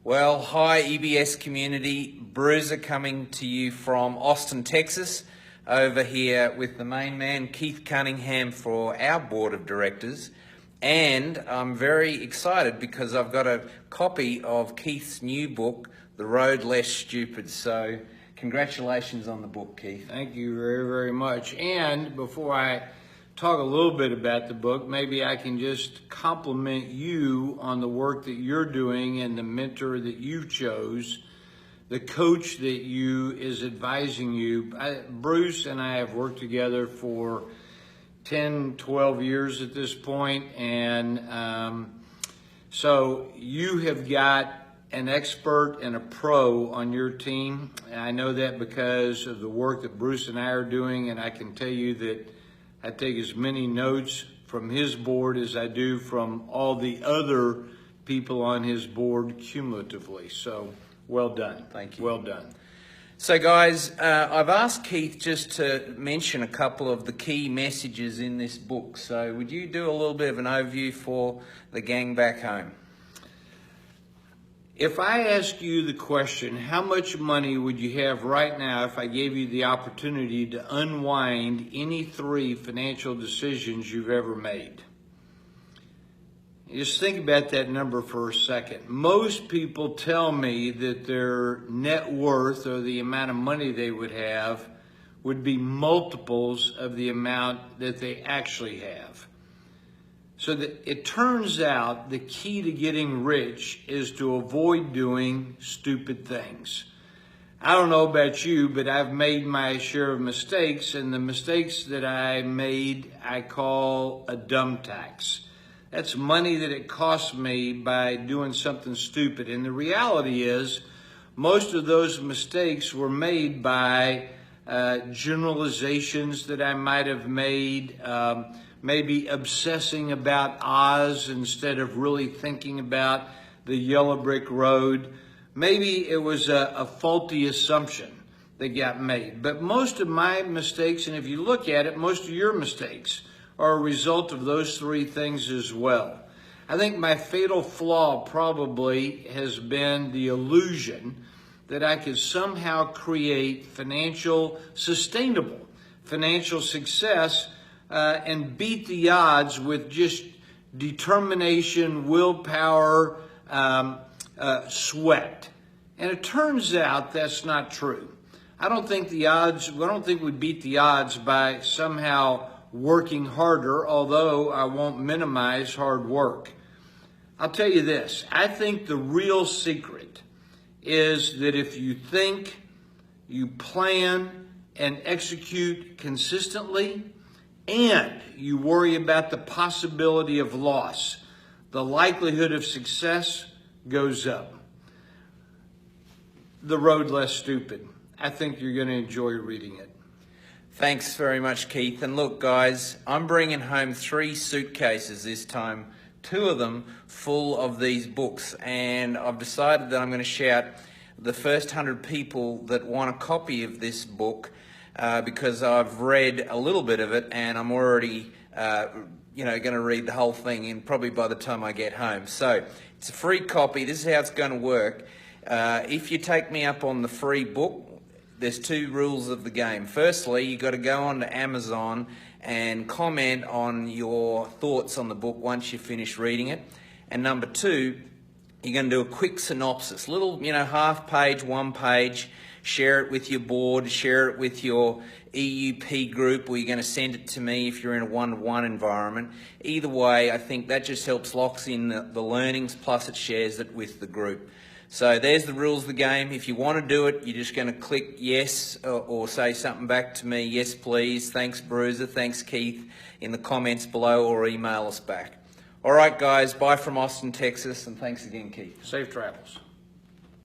Well, hi EBS community, Bruiser coming to you from Austin, Texas, over here with the main man, Keith Cunningham, for our board of directors. And I'm very excited because I've got a copy of Keith's new book, The Road Less Stupid. So congratulations on the book, Keith. Thank you very, very much. And before I talk a little bit about the book, maybe I can just compliment you on the work that you're doing and the mentor that you chose, the coach that is advising you. Bruce and I have worked together for 10, 12 years at this point, and so you have got an expert and a pro on your team. And I know that because of the work that Bruce and I are doing, and I can tell you that I take as many notes from his board as I do from all the other people on his board cumulatively. So well done. Thank you. Well done. So guys, I've asked Keith just to mention a couple of the key messages in this book. So would you do a little bit of an overview for the gang back home? If I ask you the question, how much money would you have right now if I gave you the opportunity to unwind any 3 financial decisions you've ever made? Just think about that number for a second. Most people tell me that their net worth, or the amount of money they would have, would be multiples of the amount that they actually have. So that it turns out the key to getting rich is to avoid doing stupid things. I don't know about you, but I've made my share of mistakes, and the mistakes that I made, I call a dumb tax. That's money that it cost me by doing something stupid. And the reality is, most of those mistakes were made by generalizations that I might have made, maybe obsessing about Oz instead of really thinking about the yellow brick road. Maybe it was a faulty assumption that got made. But most of my mistakes, and if you look at it, most of your mistakes are a result of those 3 things as well. I think my fatal flaw probably has been the illusion that I could somehow create sustainable financial success and beat the odds with just determination, willpower, sweat. And it turns out that's not true. I don't think we beat the odds by somehow working harder, although I won't minimize hard work. I'll tell you this, I think the real secret is that if you think, you plan, and execute consistently, and you worry about the possibility of loss, the likelihood of success goes up. The Road Less Stupid. I think you're going to enjoy reading it. Thanks very much, Keith. And look, guys, I'm bringing home 3 suitcases this time, 2 of them full of these books. And I've decided that I'm going to shout the first 100 people that want a copy of this book because I've read a little bit of it and I'm already, going to read the whole thing in probably by the time I get home. So it's a free copy. This is how it's going to work. If you take me up on the free book, there's 2 rules of the game. Firstly, you've got to go on to Amazon and comment on your thoughts on the book once you finish reading it. And number 2, you're going to do a quick synopsis, little, half page, 1 page, share it with your board, share it with your EUP group, or you're going to send it to me if you're in a one-to-one environment. Either way, I think that just locks in the learnings, plus it shares it with the group. So there's the rules of the game. If you want to do it, you're just going to click yes or say something back to me, yes please, thanks Bruiser, thanks Keith, in the comments below, or email us back. All right guys, bye from Austin, Texas, and thanks again Keith. Safe travels.